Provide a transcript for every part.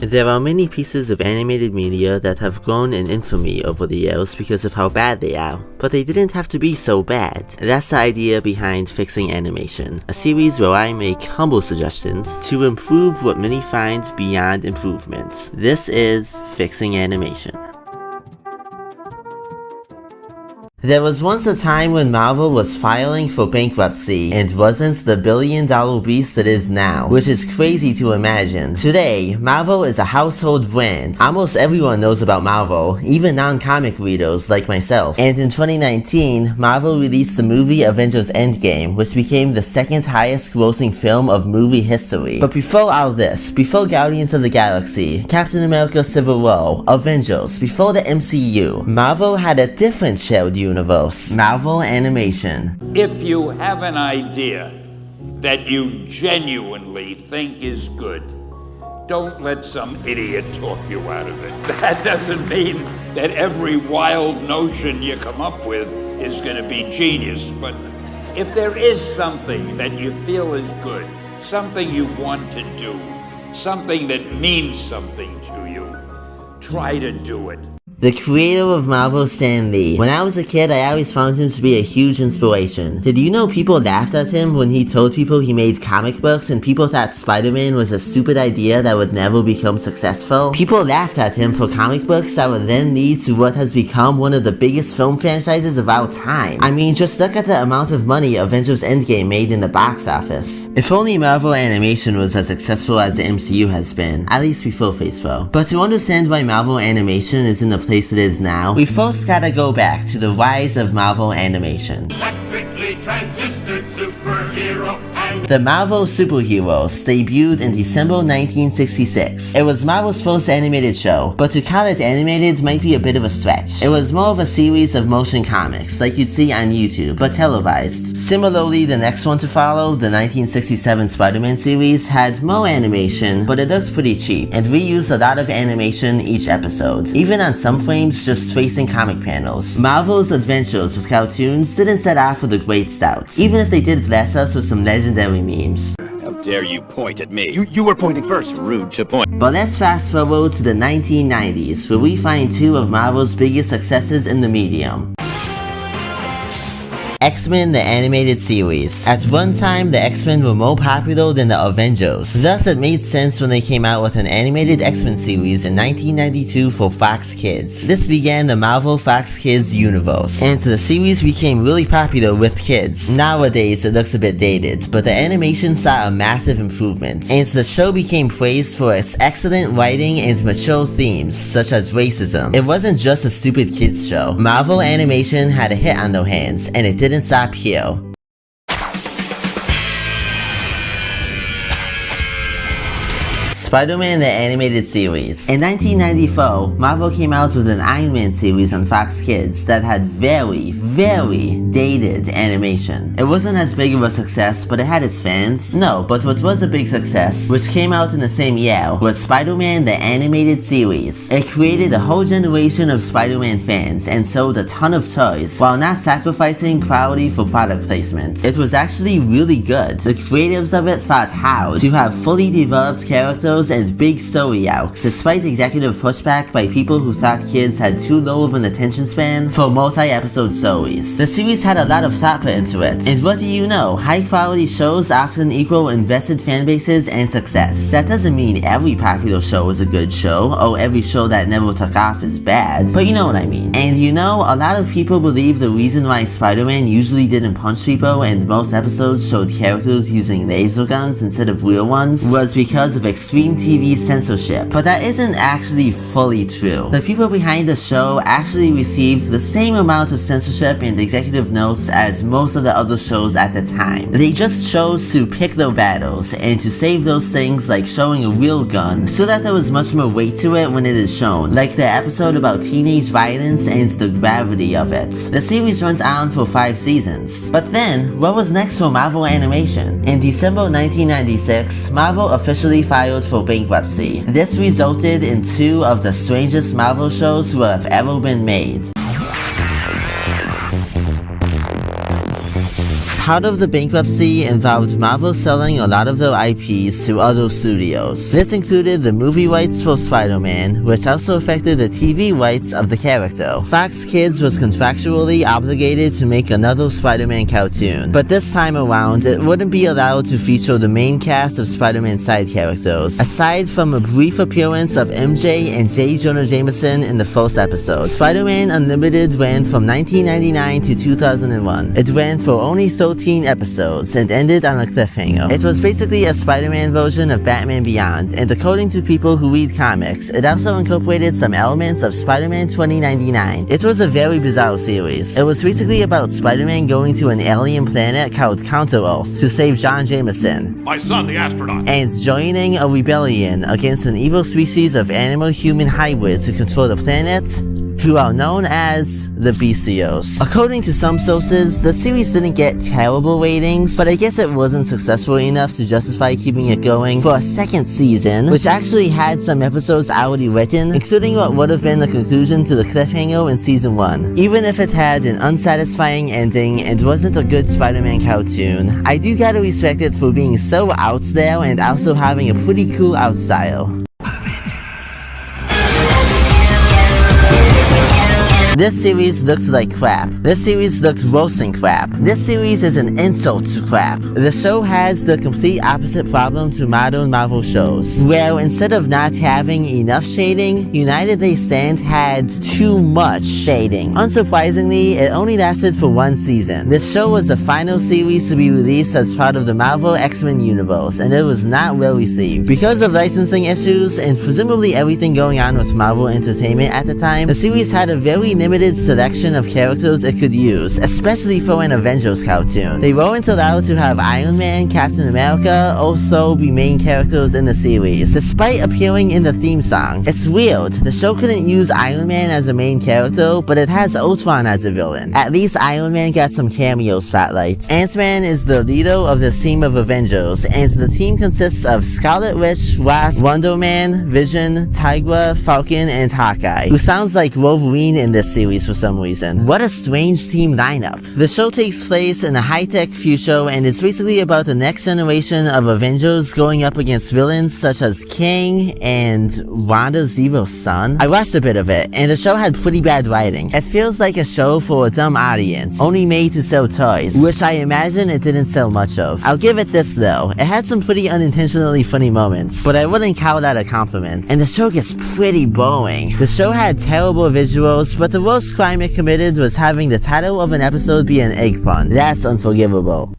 There are many pieces of animated media that have grown in infamy over the years because of how bad they are, but they didn't have to be so bad. That's the idea behind Fixing Animation, a series where I make humble suggestions to improve what many find beyond improvement. This is Fixing Animation. There was once a time when Marvel was filing for bankruptcy and wasn't the billion-dollar beast it is now, which is crazy to imagine. Today, Marvel is a household brand. Almost everyone knows about Marvel, even non-comic readers like myself. And in 2019, Marvel released the movie Avengers Endgame, which became the second highest grossing film of movie history. But before all this, before Guardians of the Galaxy, Captain America Civil War, Avengers, before the MCU, Marvel had a different shared universe, Marvel Animation. If you have an idea that you genuinely think is good, don't let some idiot talk you out of it. That doesn't mean that every wild notion you come up with is going to be genius, but if there is something that you feel is good, something you want to do, something that means something to you, try to do it. The creator of Marvel, Stan Lee. When I was a kid, I always found him to be a huge inspiration. Did you know people laughed at him when he told people he made comic books and people thought Spider-Man was a stupid idea that would never become successful? People laughed at him for comic books that would then lead to what has become one of the biggest film franchises of all time. I mean, just look at the amount of money Avengers Endgame made in the box office. If only Marvel Animation was as successful as the MCU has been, at least before Phase 4. But to understand why Marvel Animation is in the place it is now, we first gotta go back to the rise of Marvel Animation. Electrically transistored superhero and The Marvel Superheroes debuted in December 1966. It was Marvel's first animated show, but to call it animated might be a bit of a stretch. It was more of a series of motion comics, like you'd see on YouTube, but televised. Similarly, the next one to follow, the 1967 Spider-Man series, had more animation, but it looked pretty cheap, and reused a lot of animation each episode, even on some frames just tracing comic panels. Marvel's adventures with cartoons didn't set off with a great start, even if they did bless us with some legendary memes. How dare you point at me? You were pointing first. Rude to point. But let's fast forward to the 1990s, where we find two of Marvel's biggest successes in the medium. X-Men the Animated Series. At one time, the X-Men were more popular than the Avengers. Thus, it made sense when they came out with an animated X-Men series in 1992 for Fox Kids. This began the Marvel Fox Kids universe, and the series became really popular with kids. Nowadays, it looks a bit dated, but the animation saw a massive improvement, and the show became praised for its excellent writing and mature themes, such as racism. It wasn't just a stupid kids show. Marvel Animation had a hit on their hands, and it didn't stop here. Spider-Man the Animated Series. In 1994, Marvel came out with an Iron Man series on Fox Kids that had very dated animation. It wasn't as big of a success, but it had its fans. No, but what was a big success, which came out in the same year, was Spider-Man the Animated Series. It created a whole generation of Spider-Man fans and sold a ton of toys, while not sacrificing quality for product placement. It was actually really good. The creatives of it thought how to have fully developed characters and big story arcs, despite executive pushback by people who thought kids had too low of an attention span for multi-episode stories. The series had a lot of thought put into it, and what do you know, high quality shows often equal invested fanbases and success. That doesn't mean every popular show is a good show, or every show that never took off is bad, but you know what I mean. And you know, a lot of people believe the reason why Spider-Man usually didn't punch people and most episodes showed characters using laser guns instead of real ones was because of extreme TV censorship, but that isn't actually fully true. The people behind the show actually received the same amount of censorship and executive notes as most of the other shows at the time. They just chose to pick their battles and to save those things like showing a real gun so that there was much more weight to it when it is shown, like the episode about teenage violence and the gravity of it. The series runs on for 5 seasons. But then, what was next for Marvel Animation? In December 1996, Marvel officially filed for bankruptcy. This resulted in 2 of the strangest Marvel shows to have ever been made. Part of the bankruptcy involved Marvel selling a lot of their IPs to other studios. This included the movie rights for Spider-Man, which also affected the TV rights of the character. Fox Kids was contractually obligated to make another Spider-Man cartoon, but this time around, it wouldn't be allowed to feature the main cast of Spider-Man side characters, aside from a brief appearance of MJ and J. Jonah Jameson in the first episode. Spider-Man Unlimited ran from 1999 to 2001. It ran for only 13 episodes and ended on a cliffhanger. It was basically a Spider-Man version of Batman Beyond, and according to people who read comics, it also incorporated some elements of Spider-Man 2099. It was a very bizarre series. It was basically about Spider-Man going to an alien planet called Counter-Earth to save John Jameson, My son, the astronaut. and joining a rebellion against an evil species of animal-human hybrids to control the planet, who are known as the Bestios. According to some sources, the series didn't get terrible ratings, but I guess it wasn't successful enough to justify keeping it going for a second season, which actually had some episodes already written, including what would have been the conclusion to the cliffhanger in season 1. Even if it had an unsatisfying ending and wasn't a good Spider-Man cartoon, I do gotta respect it for being so out there and also having a pretty cool art style. This series looks like crap. This series looks worse than crap. This series is an insult to crap. The show has the complete opposite problem to modern Marvel shows, where instead of not having enough shading, United They Stand had too much shading. Unsurprisingly, it only lasted for one season. This show was the final series to be released as part of the Marvel X-Men universe, and it was not well received. Because of licensing issues, and presumably everything going on with Marvel Entertainment at the time, the series had a very limited selection of characters it could use, especially for an Avengers cartoon. They weren't allowed to have Iron Man, Captain America, also be main characters in the series, despite appearing in the theme song. It's weird, the show couldn't use Iron Man as a main character, but it has Ultron as a villain. At least Iron Man got some cameo spotlight. Ant-Man is the leader of this team of Avengers, and the team consists of Scarlet Witch, Wasp, Wonder Man, Vision, Tigra, Falcon, and Hawkeye, who sounds like Wolverine in this series for some reason. What a strange team lineup. The show takes place in a high-tech future and is basically about the next generation of Avengers going up against villains such as King and Wanda's evil son. I watched a bit of it, and the show had pretty bad writing. It feels like a show for a dumb audience, only made to sell toys, which I imagine it didn't sell much of. I'll give it this though, it had some pretty unintentionally funny moments, but I wouldn't call that a compliment. And the show gets pretty boring. The show had terrible visuals, but the worst crime it committed was having the title of an episode be an egg pun. That's unforgivable.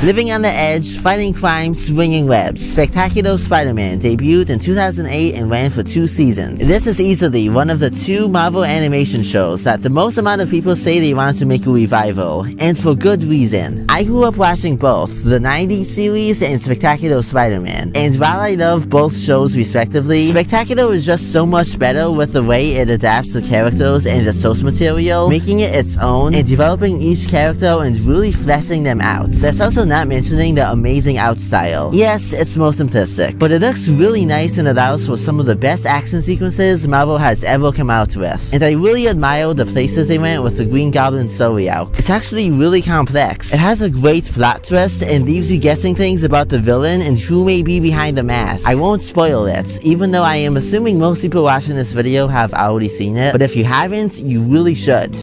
Living on the edge, fighting crime, swinging webs. Spectacular Spider-Man debuted in 2008 and ran for 2 seasons. This is easily one of the 2 Marvel animation shows that the most amount of people say they want to make a revival, and for good reason. I grew up watching both the 90s series and Spectacular Spider-Man, and while I love both shows respectively, Spectacular is just so much better with the way it adapts the characters and the source material, making it its own, and developing each character and really fleshing them out. That's also not mentioning the amazing art style. Yes, it's more simplistic, but it looks really nice and allows for some of the best action sequences Marvel has ever come out with. And I really admire the places they went with the Green Goblin story arc. It's actually really complex. It has a great plot twist and leaves you guessing things about the villain and who may be behind the mask. I won't spoil it, even though I am assuming most people watching this video have already seen it, but if you haven't, you really should.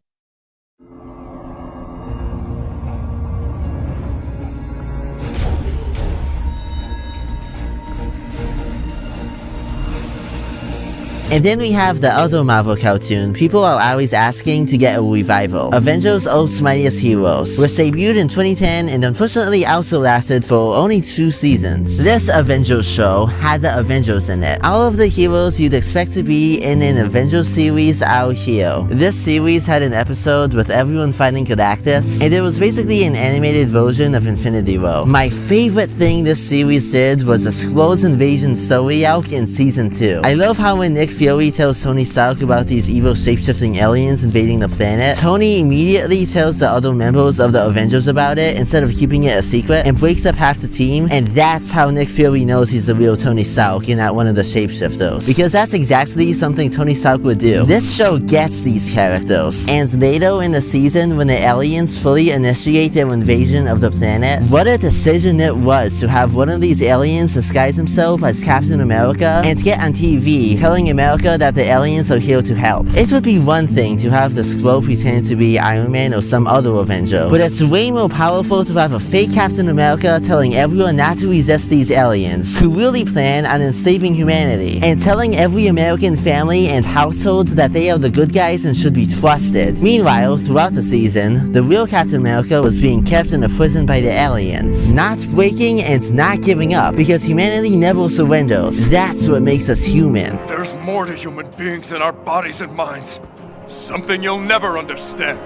And then we have the other Marvel cartoon people are always asking to get a revival, Avengers Earth's Mightiest Heroes, which debuted in 2010 and unfortunately also lasted for only 2 seasons. This Avengers show had the Avengers in it. All of the heroes you'd expect to be in an Avengers series are here. This series had an episode with everyone fighting Galactus, and it was basically an animated version of Infinity War. My favorite thing this series did was the Skrulls invasion story arc in season 2. I love how when Nick Fury tells Tony Stark about these evil shape-shifting aliens invading the planet, Tony immediately tells the other members of the Avengers about it instead of keeping it a secret and breaks up half the team, and that's how Nick Fury knows he's the real Tony Stark and not one of the shapeshifters. Because that's exactly something Tony Stark would do. This show gets these characters. And later in the season, when the aliens fully initiate their invasion of the planet, what a decision it was to have one of these aliens disguise himself as Captain America and get on TV telling America that the aliens are here to help. It would be one thing to have the Stroll pretend to be Iron Man or some other Avenger, but it's way more powerful to have a fake Captain America telling everyone not to resist these aliens, who really plan on enslaving humanity, and telling every American family and household that they are the good guys and should be trusted. Meanwhile, throughout the season, the real Captain America was being kept in a prison by the aliens, not breaking and not giving up, because humanity never surrenders. That's what makes us human. There's more to human beings than our bodies and minds. Something you'll never understand.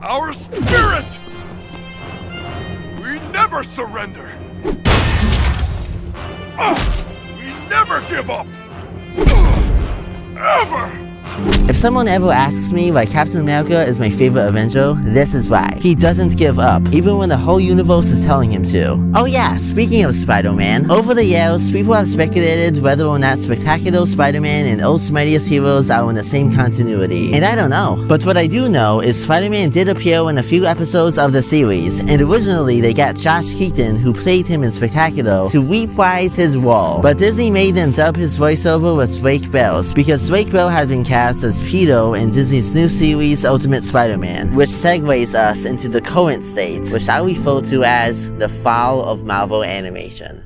Our spirit! We never surrender! We never give up! Ever! If someone ever asks me why Captain America is my favorite Avenger, this is why. He doesn't give up, even when the whole universe is telling him to. Oh yeah, speaking of Spider-Man, over the years, people have speculated whether or not Spectacular Spider-Man and Earth's Mightiest Heroes are in the same continuity. And I don't know. But what I do know is Spider-Man did appear in a few episodes of the series, and originally they got Josh Keaton, who played him in Spectacular, to reprise his role. But Disney made them dub his voiceover with Drake Bell's, because Drake Bell had been cast as Peter in Disney's new series Ultimate Spider-Man, which segues us into the current state, which I refer to as the fall of Marvel animation.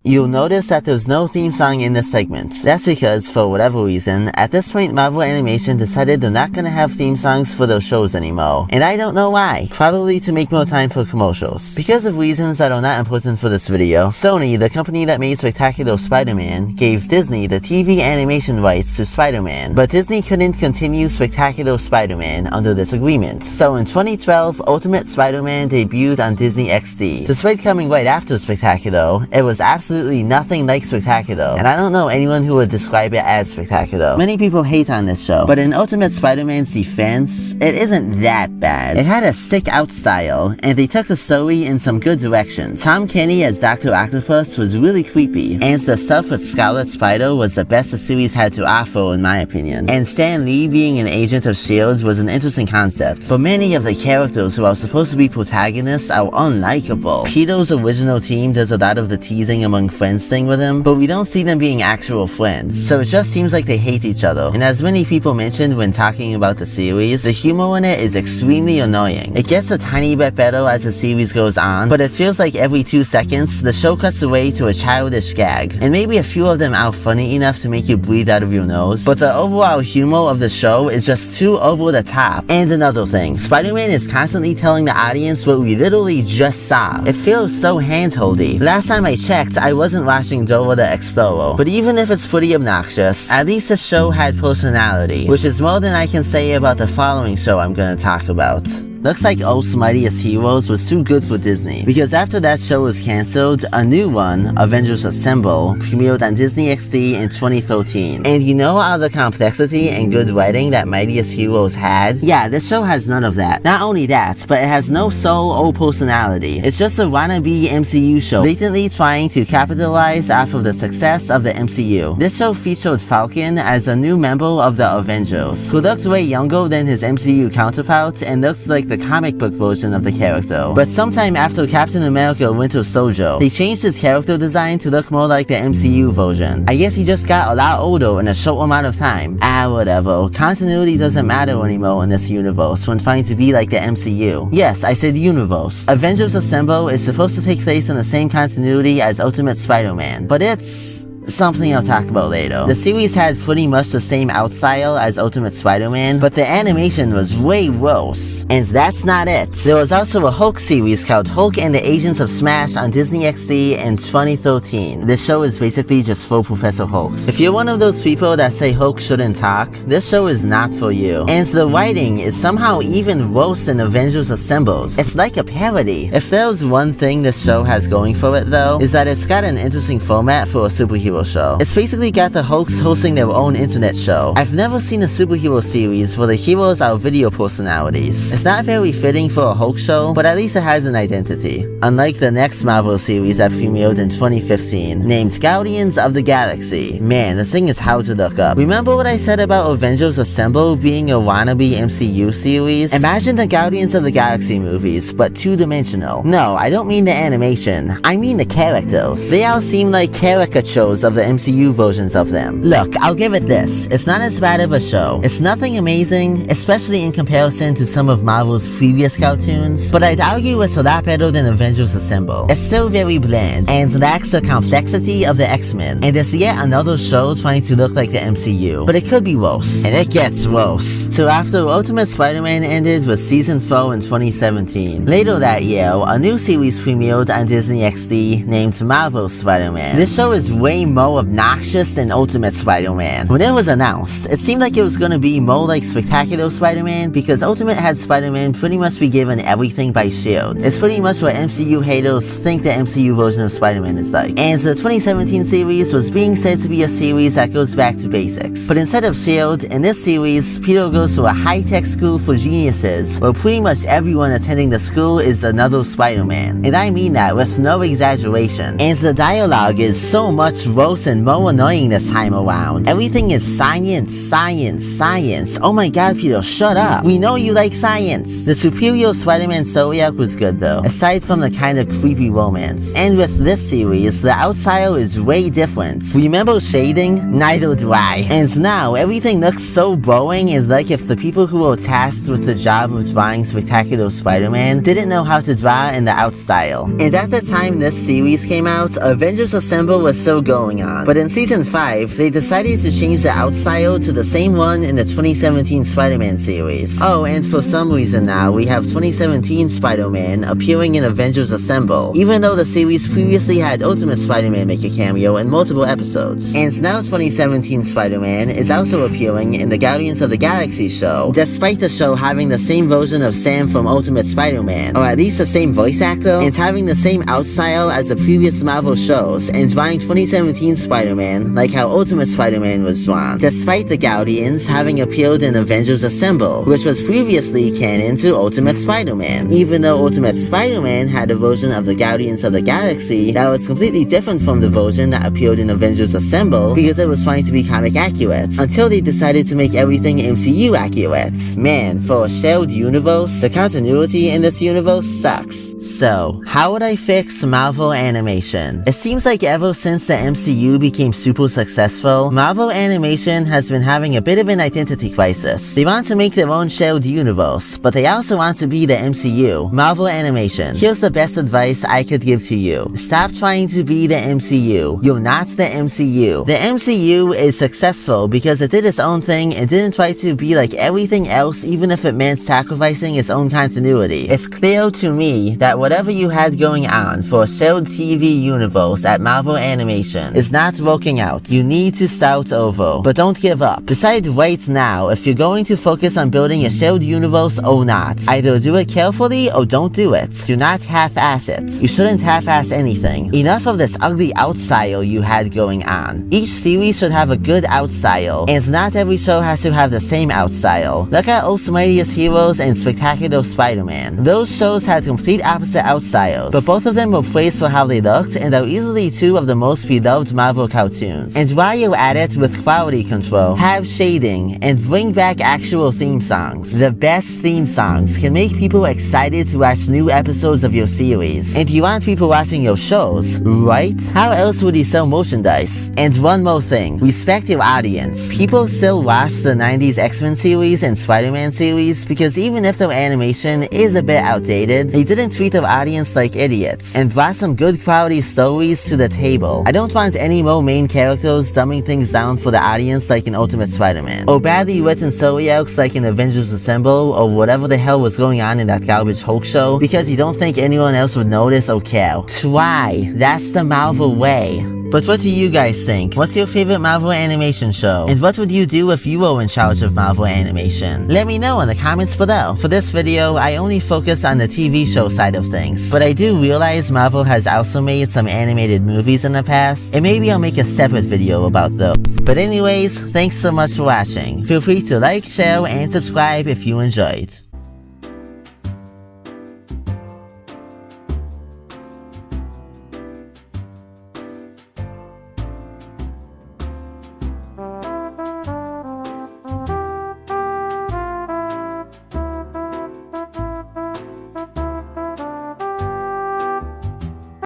You'll notice that there's no theme song in this segment. That's because, for whatever reason, at this point Marvel Animation decided they're not gonna have theme songs for their shows anymore. And I don't know why. Probably to make more time for commercials. Because of reasons that are not important for this video, Sony, the company that made Spectacular Spider-Man, gave Disney the TV animation rights to Spider-Man, but Disney couldn't continue Spectacular Spider-Man under this agreement. So in 2012, Ultimate Spider-Man debuted on Disney XD. Despite coming right after Spectacular, it was absolutely nothing like Spectacular, and I don't know anyone who would describe it as Spectacular. Many people hate on this show, but in Ultimate Spider-Man's defense, it isn't that bad. It had a stick-out style, and they took the story in some good directions. Tom Kenny as Dr. Octopus was really creepy, and the stuff with Scarlet Spider was the best the series had to offer in my opinion. And Stan Lee being an agent of S.H.I.E.L.D. was an interesting concept, but many of the characters who are supposed to be protagonists are unlikable. Peter's original team does a lot of the teasing among friends thing with him, but we don't see them being actual friends, so it just seems like they hate each other. And as many people mentioned when talking about the series, the humor in it is extremely annoying. It gets a tiny bit better as the series goes on, but it feels like every 2 seconds, the show cuts away to a childish gag. And maybe a few of them are funny enough to make you breathe out of your nose, but the overall humor of the show is just too over the top. And another thing, Spider-Man is constantly telling the audience what we literally just saw. It feels so handholdy. Last time I checked, I wasn't watching Dora the Explorer, but even if it's pretty obnoxious, at least the show had personality, which is more than I can say about the following show I'm gonna talk about. Looks like Earth's Mightiest Heroes was too good for Disney, because after that show was cancelled, a new one, Avengers Assemble, premiered on Disney XD in 2013. And you know all the complexity and good writing that Mightiest Heroes had? Yeah, this show has none of that. Not only that, but it has no soul or personality. It's just a wannabe MCU show, blatantly trying to capitalize off of the success of the MCU. This show featured Falcon as a new member of the Avengers, who looked way younger than his MCU counterpart and looked like the comic book version of the character. But sometime after Captain America Winter Soldier, they changed his character design to look more like the MCU version. I guess he just got a lot older in a short amount of time. Whatever. Continuity doesn't matter anymore in this universe when trying to be like the MCU. Yes, I said universe. Avengers Assemble is supposed to take place in the same continuity as Ultimate Spider-Man, but it's something I'll talk about later. The series had pretty much the same art style as Ultimate Spider-Man, but the animation was way worse. And that's not it. There was also a Hulk series called Hulk and the Agents of Smash on Disney XD in 2013. This show is basically just full Professor Hulks. If you're one of those people that say Hulk shouldn't talk, this show is not for you. And the writing is somehow even worse than Avengers Assembles. It's like a parody. If there's one thing this show has going for it though, is that it's got an interesting format for a superhero show. It's basically got the Hulks hosting their own internet show. I've never seen a superhero series where the heroes are video personalities. It's not very fitting for a Hulk show, but at least it has an identity. Unlike the next Marvel series that premiered in 2015, named Guardians of the Galaxy. Man, this thing is hard to look up. Remember what I said about Avengers Assemble being a wannabe MCU series? Imagine the Guardians of the Galaxy movies, but two-dimensional. No, I don't mean the animation. I mean the characters. They all seem like caricatures of the MCU versions of them. Look, I'll give it this. It's not as bad of a show. It's nothing amazing, especially in comparison to some of Marvel's previous cartoons, but I'd argue it's a lot better than Avengers Assemble. It's still very bland, and lacks the complexity of the X-Men, and it's yet another show trying to look like the MCU. But it could be worse, and it gets worse. So after Ultimate Spider-Man ended with Season 4 in 2017, later that year, a new series premiered on Disney XD named Marvel's Spider-Man. This show is way more obnoxious than Ultimate Spider-Man. When it was announced, it seemed like it was gonna be more like Spectacular Spider-Man because Ultimate had Spider-Man pretty much be given everything by S.H.I.E.L.D. It's pretty much what MCU haters think the MCU version of Spider-Man is like. And the 2017 series was being said to be a series that goes back to basics. But instead of S.H.I.E.L.D., in this series, Peter goes to a high-tech school for geniuses where pretty much everyone attending the school is another Spider-Man. And I mean that with no exaggeration. And the dialogue is so much worse and more annoying this time around. Everything is science, science, science. Oh my god, Peter, shut up. We know you like science. The Superior Spider-Man story arc was good though, aside from the kind of creepy romance. And with this series, the art style is way different. Remember shading? Neither do I. And now, everything looks so boring and like if the people who were tasked with the job of drawing Spectacular Spider-Man didn't know how to draw in the art style. And at the time this series came out, Avengers Assemble was still going on. But in Season 5, they decided to change the art style to the same one in the 2017 Spider-Man series. Oh, and for some reason now, we have 2017 Spider-Man appearing in Avengers Assemble, even though the series previously had Ultimate Spider-Man make a cameo in multiple episodes. And now 2017 Spider-Man is also appearing in the Guardians of the Galaxy show, despite the show having the same version of Sam from Ultimate Spider-Man, or at least the same voice actor, and having the same art style as the previous Marvel shows, and drawing 2017 Spider-Man like how Ultimate Spider-Man was drawn, despite the Guardians having appeared in Avengers Assemble, which was previously canon to Ultimate Spider-Man, even though Ultimate Spider-Man had a version of the Guardians of the Galaxy that was completely different from the version that appeared in Avengers Assemble because it was trying to be comic accurate, until they decided to make everything MCU accurate. Man, for a shared universe, the continuity in this universe sucks. So, how would I fix Marvel animation? It seems like ever since the MCU became super successful, Marvel animation has been having a bit of an identity crisis. They want to make their own shared universe, but they also want to be the MCU. Marvel animation. Here's the best advice I could give to you. Stop trying to be the MCU. You're not the MCU. The MCU is successful because it did its own thing and didn't try to be like everything else, even if it meant sacrificing its own continuity. It's clear to me that whatever you had going on for a shared TV universe at Marvel Animation is not working out. You need to start over, but don't give up. Decide right now if you're going to focus on building a shared universe or not. Either do it carefully or don't do it. Do not half-ass it. You shouldn't half-ass anything. Enough of this ugly out style you had going on. Each series should have a good out style, and not every show has to have the same out style. Look at Earth's Mightiest Heroes and Spectacular Spider-Man. Those shows had complete opposite out styles, but both of them were praised for how they looked and are easily two of the most beloved Marvel cartoons. And while you're at it with quality control, have shading, and bring back actual theme songs. The best theme songs can make people excited to watch new episodes of your series. And you want people watching your shows, right? How else would you sell merchandise? And one more thing, respect your audience. People still watch the 90s X-Men series and Spider-Man series, because even if their animation is a bit outdated, they didn't treat their audience like idiots, and brought some good quality stories to the table. I don't want any more main characters dumbing things down for the audience like in Ultimate Spider-Man, or badly written story arcs like in Avengers Assemble, or whatever the hell was going on in that garbage Hulk show, because you don't think anyone else would notice or care. Try. That's the Marvel way. But what do you guys think? What's your favorite Marvel animation show? And what would you do if you were in charge of Marvel animation? Let me know in the comments below. For this video, I only focus on the TV show side of things, but I do realize Marvel has also made some animated movies in the past, and maybe I'll make a separate video about those. But anyways, thanks so much for watching. Feel free to like, share, and subscribe if you enjoyed.